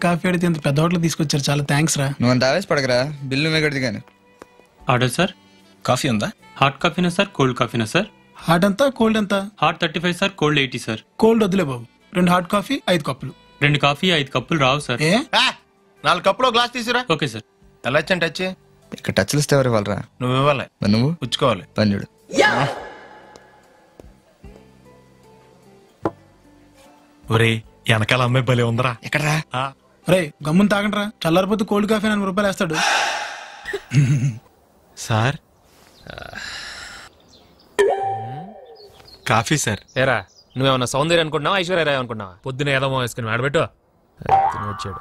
Coffee అడిగితే ఇంత పెద్ద హోటల్ తీసుకొచ్చారు, చాలా థ్యాంక్స్ రా. నువ్వు అంత ఆవేశపడకరా, బిల్లు నువ్వే కడితే కానీ. Order sir. కాఫీ ఉందా? హాట్ కాఫీనా సార్, కోల్డ్ కాఫీనా సార్? హాట్ అంతా కోల్డ్ అంతా? Hot 35 sir, cold 80 sir. Cold వద్దులే బాబు, 2 హాట్ కాఫీ 5 కప్పులు. 2 కాఫీ 5 కప్పులు రావు సార్. ఏ 4 కప్పులు గ్లాస్ తీసురా. Okay sir. తెల్లచ్చని టచ్ ఇక్కడ టచ్లు ఇస్తే ఎవరు ఇవ్వాలరా? నువ్వు ఇవ్వాలి, నువ్వు పుచ్చుకోవాలి. పని చూడు. ఒరే వెనకాల అమ్మాయి భలే ఉందరా. ఎక్కడరా? రే గమ్మున తాగండి రా, చల్లారిపోతే కోల్డ్ కాఫీ 4 రూపాయలు వేస్తాడు. Sir coffee sir. ఏరా నువ్వేమన్నా సౌందర్య అనుకుంటున్నావా, ఐశ్వర్య రాయ్ అనుకుంటున్నావా? పొద్దున ఏదో వేసుకుని ఆడబెట్టు వచ్చాడు.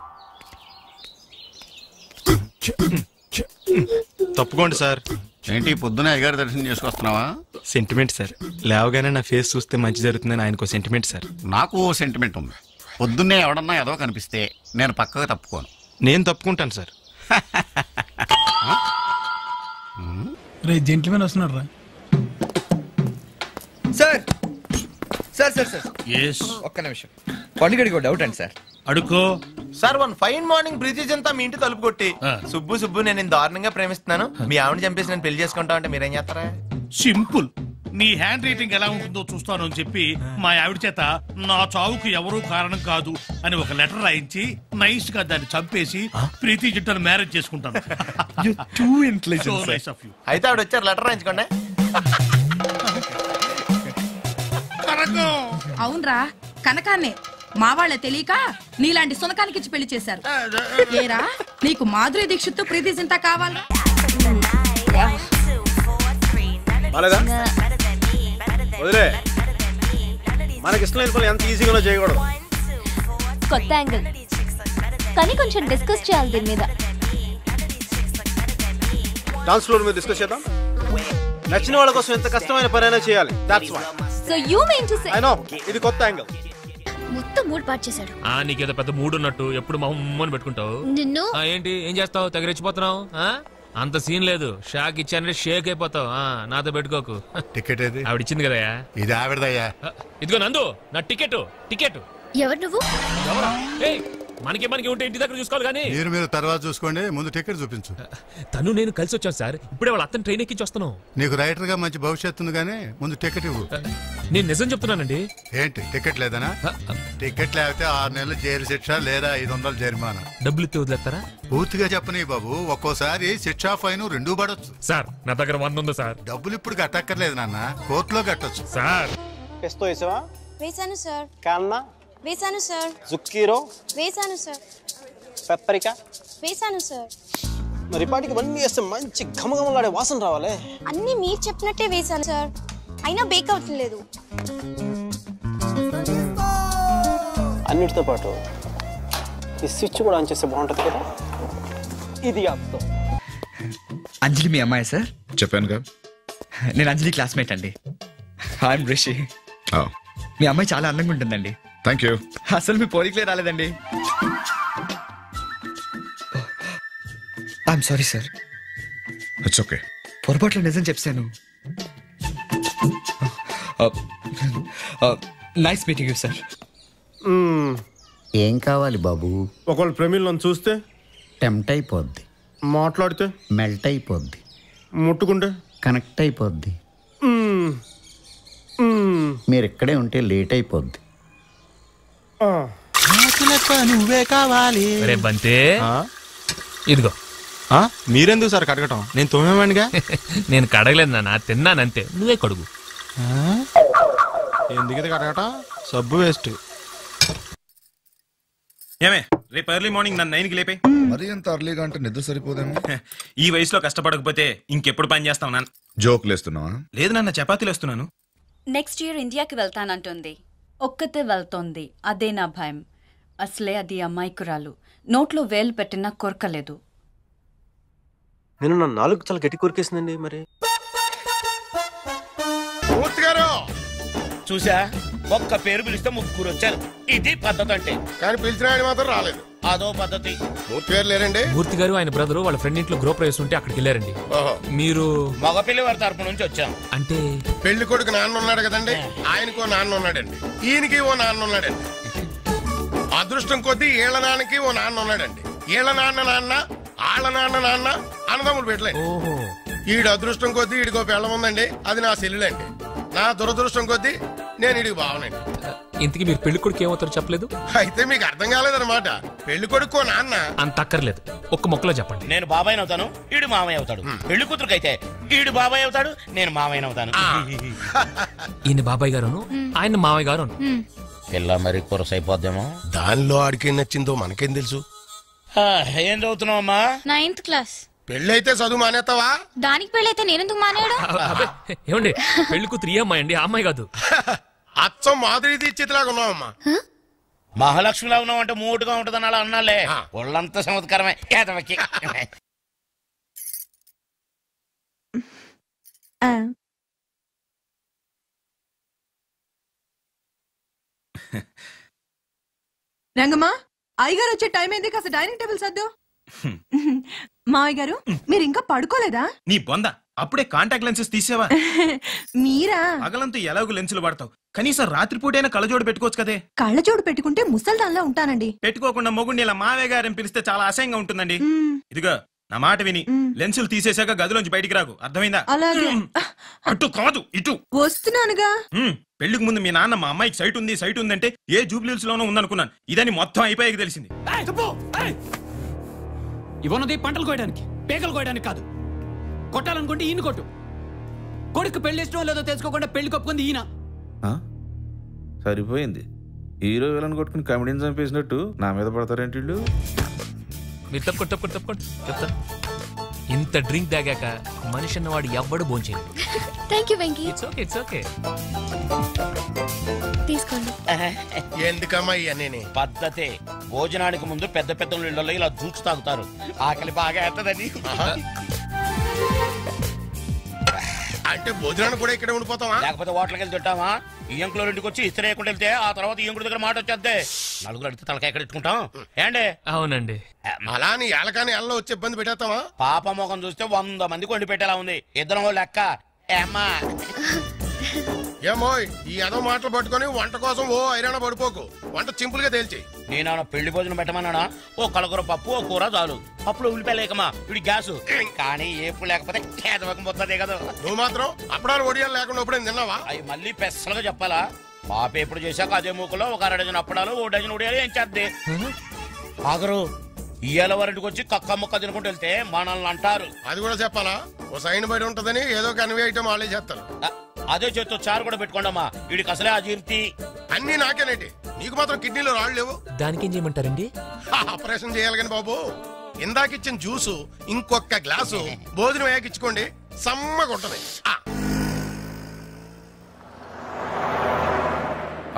తప్పుకోండి సార్. ఏంటి పొద్దున అయ్యగారి దర్శనం చేసుకొస్తున్నావా? సెంటిమెంట్ సార్, లేవగానే నా ఫేస్ చూస్తే మంచి జరుగుతుందని ఆయనకు సెంటిమెంట్ సార్. నాకు ఓ సెంటిమెంట్ ఉంది. పొద్దున్నే ఎవడన్నా ఏదో కనిపిస్తే నేను పక్కగా తప్పుకోను. నేను తప్పుకుంటాను సార్. రే జెంట్మెన్ వస్తున్నారు రా. సార్ సార్ సార్ సార్ ఒక్క నిమిషం, పండుగడికి డౌట్ అండి సార్. అడుకో సార్. 1 ఫైన్ మార్నింగ్ బ్రిటిష్ అంతా మీ ఇంటి తలుపు కొట్టి, సుబ్బు నేను దారుణంగా ప్రేమిస్తున్నాను, మీ ఆవిడ చంపేసి నేను పెళ్లి చేసుకుంటా అంటే మీరేం చేస్తారా? సింపుల్. నీ హ్యాండ్ రైటింగ్ ఎలా ఉంటుందో చూస్తాను అని చెప్పి మా ఆవిడ చేత నా చావుకు ఎవరూ కారణం కాదు అని ఒక లెటర్ రాయించి నైస్ గా దాన్ని చంపేసి ప్రీతి జంటను మ్యారేజ్ చేసుకుంటాను. అయితే ఆవిడ వచ్చారు, లెటర్ రాయించుకోండి. అవునరా కనకాన్నే మా వాళ్ళ తెలియక నీలాంటి సునకానికి ఇచ్చి పెళ్లి చేశారు. ఏరా నీకు మాధురి దీక్షిత్ ప్రీతి జింతా కావాలా? మనకి ఇష్టం లేని పనులు ఎంత ఈజీగా చేయకూడదు. కొత్త యాంగిల్ కానీ కొంచెం డిస్కస్ చేయాలి దీని మీద. డాన్స్ ఫ్లోర్ మీద డిస్కస్ చేద్దాం. నచ్చిన వాళ్ళ కోసం ఎంత కష్టమైన పనైనా చేయాలి. That's why. So you mean to say I know ఇది కొత్త యాంగిల్. మొత్తం మూడ్ పాట్ చేశాడు. నీకేదో పెద్ద మూడ్ ఉన్నట్టు ఎప్పుడు మొహమ్మని పెట్టుకుంటావు. నిన్ను ఏంటి ఏం చేస్తావు? తగిరెచ్చిపోతున్నావు. అంత సీన్ లేదు. షాక్ ఇచ్చానంటే షేక్ అయిపోతావు. నాతో పెట్టుకోకు. టికెట్ ఏది? ఆవిడ ఇచ్చింది కదయ్యా. ఇది ఆవిడదయ్యా. ఇదిగో నందు నా టికెట్. ఎవరు నువ్వు? మనకి ఉంటే ఇంటి దగ్గర చూసుకోవాలి కానీ. మీరు తర్వాత చూసుకోండి, ముందు టికెట్ చూపించు. తను నేను కలిసి వచ్చాను సార్. ఇప్పుడే వాళ్ళ అతను ట్రైన్ ఎక్కించి వస్తున్నాం. నీకు రైటర్ గా మంచి భవిష్యత్తు ఉంది కానీ ముందు టికెట్ ఇవ్వు. నేను నిజం చెప్తున్నానండి. ఏంటి టికెట్ లేదనా? టికెట్ లేకపోతే 6 నెలలు జైలు శిక్ష లేదా 500 జరిమానా. డబ్బులు ఇస్తే వదిలేస్తారా? పూర్తిగా చెప్పని బాబు, ఒక్కోసారి శిక్ష ఫైన్ 2 పడొచ్చు. సార్ నా దగ్గర 100 ఉంది సార్. డబ్బులు ఇప్పుడు కట్టక్కర్లేదు నాన్న, కోర్టులో కట్టొచ్చు. సార్ పెస్తో వేసావా? వేసాను సార్. కాన్నా వేసాను సార్. జుక్కీరో వేసాను సార్. పెప్పరికా వేసాను సార్. మరి పాటికి ఇవన్నీ వేస్తే మంచి ఘమఘమలాడే వాసన రావాలి. అన్ని మీరు చెప్పినట్టే వేసాను సార్, అయినా బేక్ అవ్వట్లేదు. అన్నిటితో పాటు ఈ స్విచ్ కూడా ఆన్ చేస్తే బాగుంటుంది కదా. ఇది ఆపుతాం. అంజలి మీ అమ్మాయి సార్? చెప్పాను కదా, నేను అంజలి క్లాస్మేట్ అండి. ఐఎమ్ రిషి. మీ అమ్మాయి చాలా అందంగా ఉంటుందండి. Thank you. అసలు మీ పోలికలే రాలేదండి. I'm sorry sir. It's okay. పొరపాట్లో నిజం చెప్పాను. Nice meeting you sir. ఏం కావాలి బాబు? ఒకళ్ళు ప్రేమిలను చూస్తే టెంప్ట్ అయిపోద్ది, మాట్లాడితే మెల్ట్ అయిపోద్ది, ముట్టుకుంటే కనెక్ట్ అయిపోద్ది. మీరు ఇక్కడే ఉంటే లేట్ అయిపోద్ది. నువ్వే కావాలి. బంతే ఇదిగో. మీరెందుకు సార్ కడగటం? నేను తోమేవాడిగా. నేను కడగలేదు నాన్న, తిన్నానంతే. నువ్వే కడుగు. ఎందుకు కడగటం? సబ్బు వేస్ట్. ఏమే రేపు ఎర్లీ మార్నింగ్ నన్ను 9కి లేపే. మరి ఎంత అర్లీగా అంటే నిద్ర సరిపోదేమో. ఈ వయసులో కష్టపడకపోతే ఇంకెప్పుడు పని చేస్తావు నాన్న? జోకులు వేస్తున్నావా? లేదు నాన్న, చపాతీలు వేస్తున్నాను. నెక్స్ట్ ఇయర్ ఇండియాకి వెళ్తానంటుంది. ఒక్కతే వెళ్తోంది, అదే నా భయం. అసలే అది అమ్మాయికురాలు, నోట్లో వేలు పెట్టినా కొరకలేదు. నేను నా 4 చాలా గట్టి కొరికేసిందండి. మరి చూసా, ఒక్క పేరు పిలిస్తే 3 వచ్చారు. ఇది పద్ధతి అంటే. కానీ పిలిచిన ఆయన మాత్రం రాలేదు. అదో పద్ధతి. మూర్తి గారు లేరండి? మూర్తి గారు ఆయన బ్రదరు వాళ్ళ ఫ్రెండ్ ఇంట్లో గృహ ప్రవేశం ఉంటే అక్కడికి వెళ్ళారండి. మీరు? మగపిల్లి వారి తరపు నుంచి వచ్చాం. అంటే పెళ్లి కొడుకు నాన్న ఉన్నాడు కదండి, ఆయనకో నాన్న ఉన్నాడండి, ఈయనకి ఓ నాన్న ఉన్నాడండి. అదృష్టం కొద్దీ ఈళ్ళ నాన్నకి ఓ నాన్న ఉన్నాడండి. ఈళ్ళ నాన్న ఆళ్ళ నాన్న అన్నదమ్ములు పెట్టలేదు. ఈడు అదృష్టం కొద్దీ ఈడికో పెళ్ళం ఉందండి, అది నా సెల్లులండి. నా దురదృష్టం కొద్దీ నేను ఈడికి బావనండి. ఇంతకీ మీరు పెళ్లి కొడుకు ఏమవుతారో చెప్పలేదు. అయితే మీకు అర్థం కాలేదన్నమాట. పెళ్లి కొడుకో నాన్న అంత అక్కర్లేదు, ఒక్క మొక్కలో చెప్పండి. నేను బాబాయ్ అవుతాను, ఈడు మామయ్య అవుతాడు. పెళ్లి కూతురుకైతే ఈడు బాబాయ్ అవుతాడు, నేను మామయ్య అవుతాను. ఈయన బాబాయ్ గారును, ఆయన మామయ్య గారు. పిల్ల మరి కొరసైపోద్దేమో. దానిలో ఆడికేం నచ్చిందో మనకేం తెలుసు. ఏం చదువుతున్నావమ్మా? 9th class. పెళ్ళైతే చదువు మానేస్తావా? దానికి పెళ్ళైతే నేనెందుకు మానేయడం? ఏమండి పెళ్లి కూతురు ఈ అమ్మాయి అండి, ఆ అమ్మాయి కాదు. అచ్చం మాధురి దీక్షితులాగా ఉన్నావమ్మా. మహాలక్ష్మిలా ఉన్నావు అంటే మూటుగా ఉంటదని అలా అన్నాలే. ఒళ్ళంతా చమత్కారమే. రంగమ్మా, అయ్యగారు వచ్చే టైం అయింది, కాస్త డైనింగ్ టేబుల్ సర్దు. మావయ్య గారు మీరు ఇంకా పడుకోలేదా? నీ బొంద అప్పుడే కాంటాక్ట్ లెన్సెస్ తీసేవా? మీరా? పగలంతా ఎలాగో లెన్సులు వాడతావు, కనీసం రాత్రిపూటైనా కళ్ళజోడు పెట్టుకోవచ్చు కదే. కళ్ళజోడు పెట్టుకుంటే ముసల్దాన్లా ఉంటానండి. పెట్టుకోకుండా మొగుడిని ఇలా మావే గారని పిలిస్తే చాలా అసహ్యంగా ఉంటుందండి. ఇదిగో నా మాట విని లెన్సులు తీసేశాక గదిలోంచి బయటికి రాకు, అర్థమైందా? అలాగే. అటు కాదు ఇటు వస్తున్నానుగా. పెళ్లికి ముందు మీ నాన్న మా అమ్మాయికి సైట్ ఉందంటే ఏ జూబ్లీస్ లోనో ఉందనుకున్నాను. ఇదని మొత్తం అయిపోయాక తెలిసింది. ఇవన్నది పంటలు కోయడానికి, పేకలు కోయడానికి కాదు. కొట్టాలనుకుంటే ఈయన కొట్టు. కొడుకు పెళ్లి ఇష్టం లేదో తెలుసుకోకుండా పెళ్లి కొప్పుకుంది ఈయన. సరిపోయింది. హీరో విలన్ కొట్టుకుని కమెడీని చంపేసినట్టు నా మీద పడతారేంటి వీళ్ళు? మీరు తప్పుకోండి చెప్తాను. ఇంత డ్రింక్ తాగాక మనిషి అన్నవాడు ఎవ్వడు భోంచేయడు. థాంక్యూ వెంకీ. It's okay. తీసుకోండి. ఎందుకమ్మా ఇవన్నీ? పద్ధతే. భోజనానికి ముందు పెద్ద పెద్ద ఇళ్లలో ఇలా జ్యూస్ తాగుతారు. ఆకలి బాగా ఎత్తదని. అంటే భోజనానికి కూడా ఇక్కడ ఉండిపోతావా? లేకపోతే హోటల్కి వెళ్ళి తింటావా? ఈ అంకులో ఇంటికి వచ్చి ఇస్త్రీ వేయకుండా వెళ్తే ఆ తర్వాత ఈ అంకుల దగ్గర మాట వచ్చేద్దే. నలుగురు అడిగితే తలకాయ ఎక్కడ ఇట్టుకుంటాం ఏండే? అవునండి. అలా నీ ఏళ్ళకాని ఎల్లో వచ్చి ఇబ్బంది పెట్టేస్తావా? పాప మొఖం చూస్తే 100 మందికి వండి పెట్టేలా ఉంది. ఇద్దరం లెక్క. ఏమో ఈ ఏదో మాటలు పట్టుకొని వంట కోసం ఓ ఐరాణ పడిపోకు. వంట సింపుల్ గా తేల్చి. నేనా పెళ్లి భోజనం పెట్టమన్నానా? ఓ కలగూర పప్పు, ఓ కూర చాలు. పప్పులో ఉల్లిపాయలేకమా ఇవి గ్యాస్. కానీ ఏపు లేకపోతే కేదవకం పోతుంది కదా. నువ్వు మాత్రం అప్పడాలు ఒడియాలు లేకుండా ఎప్పుడైనా తిన్నావా? అవి మళ్ళీ పెసలుగా చెప్పాలా? పాప ఎప్పుడు చేశాక అదే మూకలో ఒక 1 డజన్ అప్పడాలు, 1 డజన్ ఒడియాలు ఏం చేద్దే. ఆగరు ఇయ్యాల వారింటికి వచ్చి కక్క ముక్క తినుకుంటూ వెళ్తే మనల్ని అంటారు. అది కూడా చెప్పాలా? ఓ సైన్ బయట ఉంటదని ఏదో కన్వే ఐటమ్ వాళ్ళే చేస్తారు. అదే చేత్తో చారు కూడా పెట్టుకోండమ్మా. వీడికి అసలే అజీర్తి. అన్ని నాకేనేటి, నీకు మాత్రం కిడ్నీలో రాళ్ళు లేవు. దానికి ఏం చేయమంటారండి? ఆపరేషన్ చేయాలి కానీ బాబు. ఇందాకిచ్చిన జ్యూసు ఇంకొక గ్లాసు భోజనం వేయకిచ్చుకోండి, సమ్మగా ఉంటది.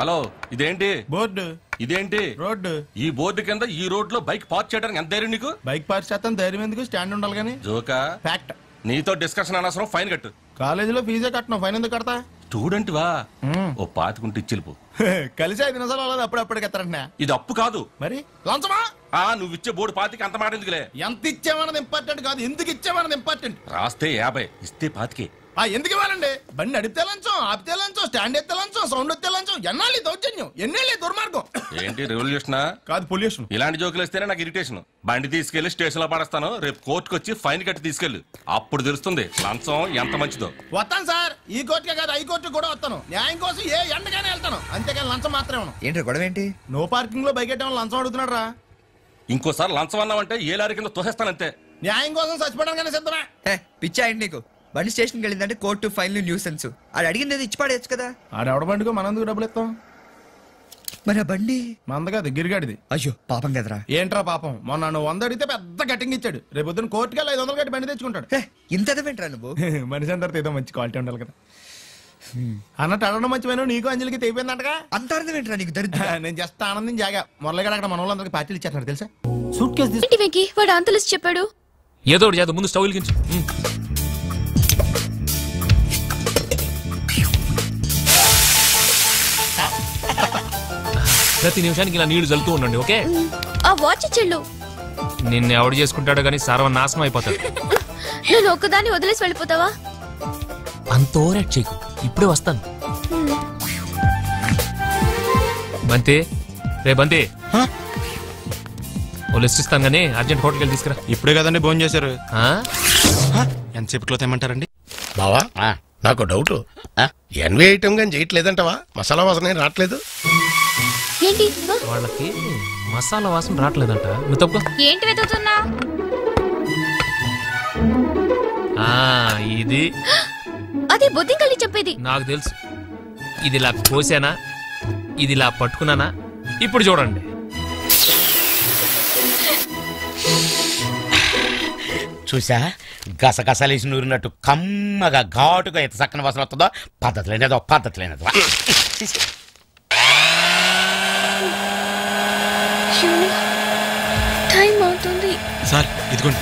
హలో, ఇదేంటి బోర్డు? ఇదేంటి రోడ్డు? ఈ బోర్డు కింద ఈ రోడ్ లో బైక్ పార్క్ చేయడానికి ఎంత ధైర్యం నీకు? బైక్ పార్క్ చేస్తాను, ధైర్యం ఎందుకు? స్టాండ్ ఉండాలి కానీ. జోకా? ఫ్యాక్ట్. నీతో డిస్కషన్ అనవసరం, ఫైన్ కట్టు. కాలేజీలో ఫీజే కట్టను, ఫైన్ ఎందుకు కడతా? స్టూడెంట్ వా? ఓ పాతికుంటే ఇచ్చిల్పు. కలిసి 5 నిమిషాలు అవ్వలేదు, అప్పుడప్పుడు ఎత్తారంట. ఇది అప్పు కాదు మరి లంచమా? నువ్వు ఇచ్చే బోర్డు పాతికి అంత మాట ఎందుకులే. ఎంత ఇచ్చామన్నది ఇంపార్టెంట్ కాదు, ఎందుకు ఇచ్చామన్నది ఇంపార్టెంట్. రాస్తే 50, ఇస్తే 25. ఎందుకు ఇవ్వాలండి? బండి నడిపితే లంచం, ఆపితే లంచం, స్టాండ్ ఎత్తే లంచం, సౌండ్ ఎత్తే లంచం. ఎన్నాళ్ళు దౌర్జన్యం, ఎన్నేళ్ళే దుర్మార్గం. ఏంటి రెవల్యూషనా? కాదు, పొల్యూషన్. ఇలాంటి జోకులు వస్తేనే నాకు ఇరిటేషన్. బండి తీసుకెళ్లి స్టేషన్ లో పడేస్తాను, రేపు కోర్టుకు వచ్చి ఫైన్ కట్టి తీసుకెళ్లి. అప్పుడు తెలుస్తుంది లంచం ఎంత మంచిదో. వస్తాను సార్, ఈ కోర్టుకే కాదు హై కోర్టు కూడా వస్తాను. న్యాయం కోసం ఏ ఎండగానే వెళ్తాను, అంతేకాని లంచం మాత్రమే. ఏంటి గొడవ ఏంటి? నో పార్కింగ్ లో బైక్ ఎట్టడం లంచం అడుగుతున్నాడు రా. ఇంకోసారి లంచం అన్నావంటే ఏ లారీ కింద తోసేస్తానంతే. న్యాయం కోసం చచ్చిపోవడానికి సిద్ధమే. పిచ్చా ఏంటి నీకు? బండి స్టేషన్కి వెళ్ళిందంటే కోర్టు, ఫైన్లు, న్యూసెన్స్. అది అడిగింది ఇచ్చి పడేయచ్చు కదా. ఆడెవడ బండికో మనందుకు డబ్బులు ఇస్తాం. మరి ఆ బండి మంద కాదు, గిరిగాడిది. అయ్యో పాపం కదరా. ఏంట్రా పాపం? మొన్న నువ్వు 100 అడిగితే పెద్ద కటింగ్ ఇచ్చాడు. రేపు పొద్దున్న కోర్టుకి 500 కట్టి బండి తెచ్చుకుంటాడు. ఇంత ఎదవేంట్రా నువ్వు? మనిషి అందరితో ఏదో మంచి క్వాలిటీ ఉండాలి కదా అన్నట్టు. అడగడం మంచిపోయినా నీకు అంజలికి తెగిపోయిందంటగా. అంత అర్థమేంట్రా నీకు? దరిద్ర. నేను జస్ట్ ఆనందం జాగా. మురళిగాడు అక్కడ మన వాళ్ళందరికీ పార్టీలు ఇచ్చేస్తున్నాడు తెలుసా. సూట్ కేసు వాడు అంతలిసి చెప్పాడు. ఏదో ఒకటి చేద్దాం, ముందు స్టవ్ వెలిగించు. ప్రతి నిమిషానికి ఇలా నీళ్లు చల్లుతూ ఉండండి, ఓకే? ఆ వాచ్ చెల్లు నిన్ను ఎవడు చేసుకుంటాడో కానీ సర్వనాశనం అయిపోతాడు. నేను ఒక్కదాన్ని వదిలేసి వెళ్ళిపోతావా? అంత ఓవర్ చేయకు, ఇప్పుడే వస్తాను. బంతే రే బంతి ఓ లిస్ట్ ఇస్తాను కానీ అర్జెంట్ హోటల్కి వెళ్ళి తీసుకురా. ఇప్పుడే కదండి భోజనం చేశారు. ఎంతసేపట్లో తెమ్మంటారండి? బావా నాకు డౌట్, ఎన్వి ఐటమ్ కానీ చేయట్లేదంటవా? మసాలా వాసన ఏం రావట్లేదు ఏంటి? వాళ్ళకి మసాలా వాసన రావట్లేదంట. నువ్వు తప్ప ఏంటి వెతుకుతున్నా? ఇది అదే బొద్దింకల్లి చెప్పేది. నాకు తెలుసు. ఇది ఇలా కోసానా, ఇది ఇలా పట్టుకున్నానా? ఇప్పుడు చూడండి. చూసా, గసగసలేసి నూరినట్టు కమ్మగా ఘాటుగా ఎంత చక్కని వాసన వస్తుందో. పద్ధతి లేనేదో టైం అవుతుంది. సార్ ఇదిగోండి.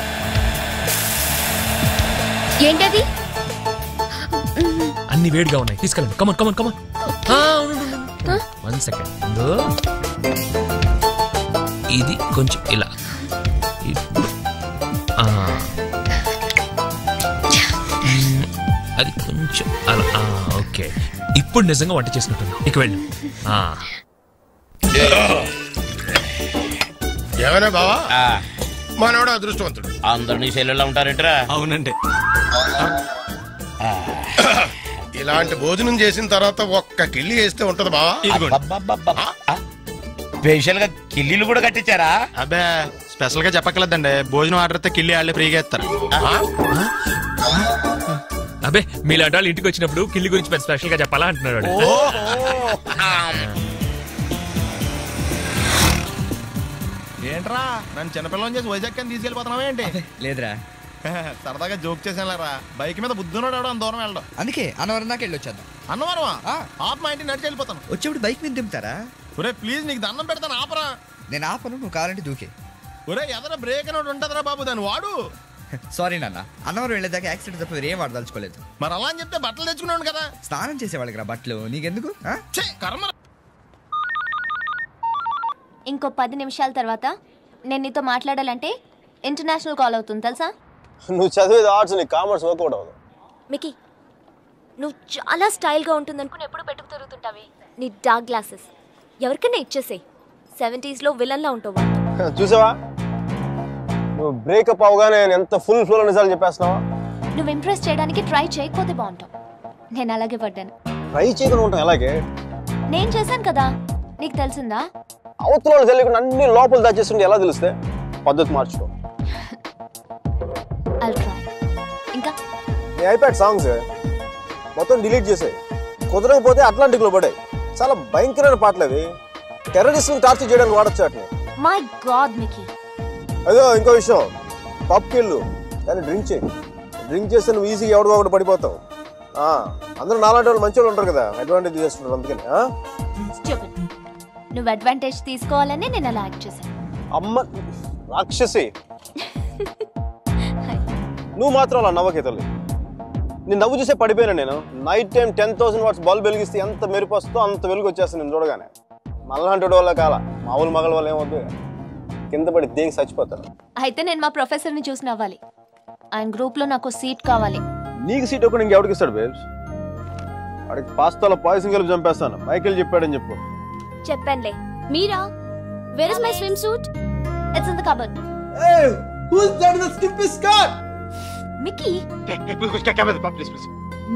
ఏంటది? అన్ని వేడిగా ఉన్నాయి, తీసుకెళ్ళండి. Come on come on come on. 1 సెకండ్. ఇది కొంచెం ఇలా, అది కొంచెం అలా. ఓకే, ఇప్పుడు నిజంగా వంట చేసినట్టుంది. ఇక వెళ్ళు. ఏమైనా బావా మనోడు అదృష్టవంతుడు. అందరు నీ సెల్లులో ఉంటారేంట్రా? అవునండి. ఇలాంటి భోజనం చేసిన తర్వాత ఒక్క కిళ్ళి వేస్తే ఉంటది బావా. స్పెషల్ గా కిల్లీలు కూడా కట్టించారా? అబ్బే స్పెషల్ గా చెప్పక్కర్లేదండి. భోజనం ఆర్డర్ అయితే కిల్లి వాళ్ళే ఫ్రీగా ఇస్తారు. అబ్బే మీలాంటి వాళ్ళు ఇంటికి వచ్చినప్పుడు కిల్లి గురించి స్పెషల్ గా చెప్పాలా అంటున్నాడు. ఏంట్రా నన్ను చిన్నపిల్లని చేసి వైజాగ్ అని తీసుకెళ్ళిపోతున్నావా ఏంటి? లేదురా, సరదాగా జోక్ చేసానులేరా. బైక్ మీద బుద్ధున్నాడు అంత దూరం వెళ్ళడం. అందుకే అన్నవరం దాకా వెళ్ళి వచ్చేద్దాం. అన్నవరమా? ఆప్ మా ఇంటికి నడిచి వెళ్ళిపోతాను. వచ్చేప్పుడు బైక్ మీద దింపుతారా? ఒరే ప్లీజ్ నీకు దండం పెడతాను, ఆపరా. నేను ఆపను, నువ్వు కావాలంటే దూకే. ఒరే ఎదర బ్రేక్ అని ఉంటుందిరా బాబు, దాన్ని వాడు. సారీ నాన్న, అన్నవరం వెళ్ళేదాకా యాక్సిడెంట్ తప్ప ఏం వాడదలుచుకోలేదు. మరి అలా అని చెప్తే బట్టలు తెచ్చుకున్నాను కదా. స్నానం చేసేవాళ్ళకి రా బట్టలు, నీకెందుకు? కర్మ. ఇంకో 10 నిమిషాల తర్వాత నేను నీతో మాట్లాడాలంటే ఇంటర్నేషనల్ కాల్ అవుతుంది తెలుసా? నువ్వు చదివేది ఆర్ట్స్, నీ కామర్స్ వర్కౌట్ అవ్వదు. మికీ, నువ్వు చాలా స్టైల్గా ఉంటుందనుకుని ఎప్పుడు పెట్టుకు తిరుగుతుంటావే నీ డార్క్ గ్లాసెస్ ఎవరికైనా ఇచ్చేసేయ్. 70s లో విలన్లా ఉంటావు. చూసావా, నువ్వు బ్రేకప్ అవగానే ఎంత ఫుల్ ఫ్లో నిజాలు చెప్పేస్తున్నావా? నువ్వు ఇంప్రెస్ చేయడానికి ట్రై చేయకపోతే బాగుంటావు. నేను అలాగే పడ్డాను. ట్రై చేయకుండా ఉంటాం ఎలాగే? నేను చేశాను కదా, నీకు తెలిసిందా? అవతల తెలియకుండా అన్ని లోపల దాచేస్తుంటే ఎలా తెలిస్తే? పద్ధతి మార్చుకో. ఇంకా నీ ఐప్యాడ్ సాంగ్స్ మొత్తం డిలీట్ చేసాయి. కుదరకపోతే అట్లాంటిక్ లో పడాయి. చాలా భయంకరమైన పాటలు అవి. టెర్రరిస్ట్ టార్చర్ చేయడానికి వాడచ్చు వాటిని. My God Mickey. అదో ఇంకో విషయం, పబ్కి వెళ్ళు కానీ డ్రింక్ చేయి. డ్రింక్ చేస్తే నువ్వు ఈజీగా ఎవరికో ఒకటి పడిపోతావు. అందరూ నాలాంటి వాళ్ళు మంచి వాళ్ళు ఉంటారు కదా, అడ్వాంటేజ్ చేస్తుంటారు. అందుకని నువ్వు అడ్వాంటేజ్ తీసుకోవాలని నేను అలా యాక్ట్ చేశాను. అమ్మ రాక్షసి, నువ్వు మాత్రం అలా నవ్వకే తల్లి. నేను నవ్వు చూసే పడిపోయినా. నేను నైట్ టైం 10,000 వాట్స్ బల్బ్ వెలిగిస్తే ఎంత మెరుపు వస్తుందో అంత వెలుగు వచ్చేస్తాను నేను చూడగానే. మళ్ళంటి వల్ల కాల మామూలు మగల వల్ల ఏమవుతుంది, కింద పడి దేనికి చచ్చిపోతాడు. అయితే నేను మా ప్రొఫెసర్ని చూసి నవ్వాలి. ఆయన గ్రూప్లో నాకు సీట్ కావాలి. నీకు సీట్ ఒకటి ఇంకెవరికి ఇస్తాడు బేబ్స్? వాడికి పాస్తాలో పాయసం కలిపి చంపేస్తాను. మైకేల్ చెప్పాడని చెప్పు. చెప్పండి. మీరా? Where is my swimsuit? It's in the cupboard. Hey, who's that in the skimpy skirt? Mickey. Please please.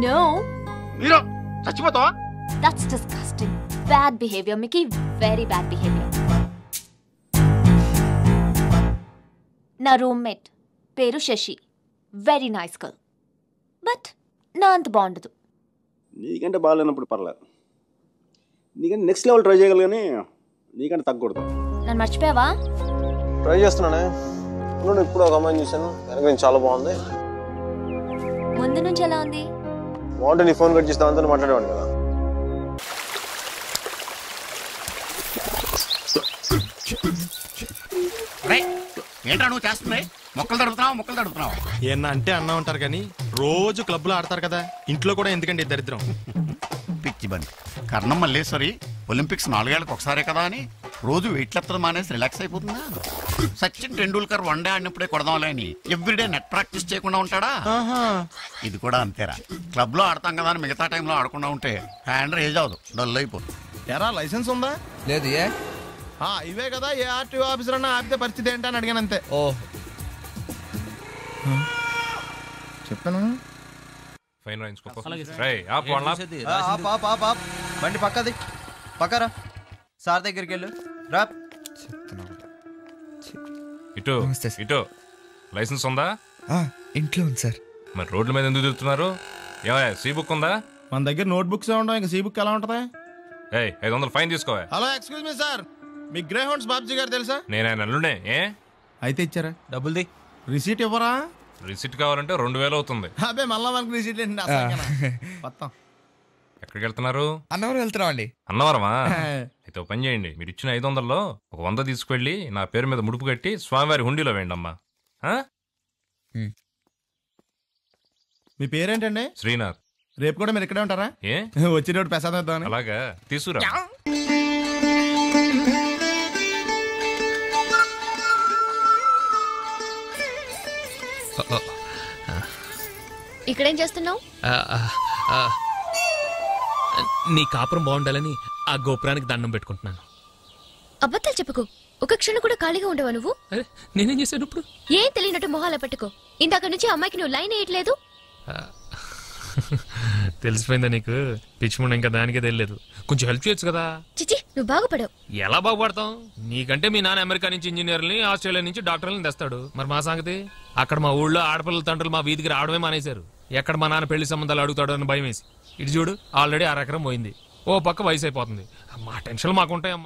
No. Mira, చచ్చిపోతావా? That's disgusting. Bad behavior, Mickey. Very bad behavior. నా roommate పేరు Shashi. Very nice girl. But నా అంత బాగుండదు. నీకంటే బాగాలేనప్పుడు పర్లేదు. నీకంటే నెక్స్ట్ లెవెల్ ట్రై చేయగలరు కానీ నీకంటే తగ్గకూడదు. నన్ను మర్చిపోయావా? ట్రై చేస్తున్నానే. నేను ఇప్పుడు ఒక అమ్మాయిని చూశాను, వెనక నుంచి చాలా బాగుంది. ముందు నుంచి ఎలా ఉంది? బాగుంటే నీ ఫోన్ కట్ చేస్తే అంతా మాట్లాడేవాడిని కదా. ఏంట్రా నువ్వు చేస్తుంది? మొక్కలు తడుపుతున్నావు. ఏమన్నా అంటే అన్నా ఉంటారు కానీ రోజు క్లబ్ లో ఆడతారు కదా, ఇంట్లో కూడా ఎందుకండి దరిద్రం? పిచ్చి బండి కర్ణం మల్లేశ్వరి ఒలింపిక్స్ 4 ఏళ్ళకి ఒకసారే కదా అని రోజు వెయిట్లు ఎత్తడం మానేసి రిలాక్స్ అయిపోతుందా? సచిన్ టెండూల్కర్ 1 డే ఆడినప్పుడే కొడదాంలే అని ఎవ్రీడే నెట్ ప్రాక్టీస్ చేయకుండా ఉంటాడా? ఇది కూడా అంతేరా. క్లబ్ లో ఆడతాం కదా అని మిగతా టైంలో ఆడకుండా ఉంటే హ్యాండ్ రేజ్ అవదు, డల్ అయిపోతుంది. ఎరా లైసెన్స్ ఉందా? లేదు. ఏ ఇవే కదా ఏ ఆర్టీఓ ఆఫీసర్ అన్నా ఆపితే పరిస్థితి ఏంటని అడిగాను అంతే. ఓ చెప్పాను. ఫైన్ రాయించుకో. బండి పక్కది పక్కరా. సార్ దగ్గరికి వెళ్ళు రా. ఇటు ఇటు లైసెన్స్ ఉందా? ఇంట్లో ఉంది సార్. మరి రోడ్ల మీద ఎందుకు తిరుగుతున్నారు? ఏమయ్యా సీ బుక్ ఉందా? మన దగ్గర నోట్ బుక్స్ ఉండవు, ఇంకా సీ బుక్ ఎలా ఉంటది? 500 ఫైన్ తీసుకోవా. హలో ఎక్స్క్యూజ్ మీ సార్, మీ గ్రే హౌండ్స్ బాబ్జీ గారు తెలుసా? నేను ఆయన అల్లుడే. అయితే ఇచ్చారా? డబ్బుల్ది రిసీట్ ఇవ్వరా? రిసిట్ కావాలంటే 2000 అవుతుంది. అబ్బే మళ్ళా మనకు రిసీట్ ఏంటి? ఎక్కడికి వెళ్తున్నారు? అన్నవరం వెళ్తున్నాం అండి. అన్నవరమా? అయితే పని చేయండి, మీరు ఇచ్చిన 500లో 100 తీసుకెళ్లి నా పేరు మీద ముడుపు కట్టి స్వామివారి హుండీలో వేయండి అమ్మా. మీ పేరేంటండి? శ్రీనాథ్. రేపు కూడా మీరు ఇక్కడే ఉంటారా? వచ్చినప్పుడు ప్రసాదం ఇద్దామని. అలాగా తీసుకురా. ఇక్కడేం చేస్తున్నావు? నీ కాపురం బాగుండాలని ఆ గోపురానికి దండం పెట్టుకుంటున్నాను. అబద్ధాలు చెప్పుకో. ఒక క్షణం కూడా ఖాళీగా ఉండవా నువ్వు? నేనేం చేశాను ఇప్పుడు? ఏం తెలియనట్టు మొహాల పెట్టుకో. ఇందాక నుంచి అమ్మాయికి నువ్వు లైన్ వేయట్లేదు. తెలిసిపోయిందా నీకు? పిచ్చిముండ ఇంకా దానికే తెలియదు. కొంచెం హెల్ప్ చేయొచ్చు కదా. చిచి నువ్వు బాగుపడవు. ఎలా బాగుపడతాం? నీకంటే మీ నాన్న అమెరికా నుంచి ఇంజనీర్ని, ఆస్ట్రేలియా నుంచి డాక్టర్లని తెస్తాడు. మరి మా సంగతి? అక్కడ మా ఊళ్ళో ఆడపిల్లల తండ్రులు మా వీధికి రావడమే మానేశారు. ఎక్కడ మా నాన్న పెళ్లి సంబంధాలు అడుగుతాడు అని భయం వేసి. ఇటు చూడు, ఆల్రెడీ 1/2 ఎకరం పోయింది. ఓ పక్క వయసు అయిపోతుంది. మా టెన్షన్ మాకుంటాయమ్మా.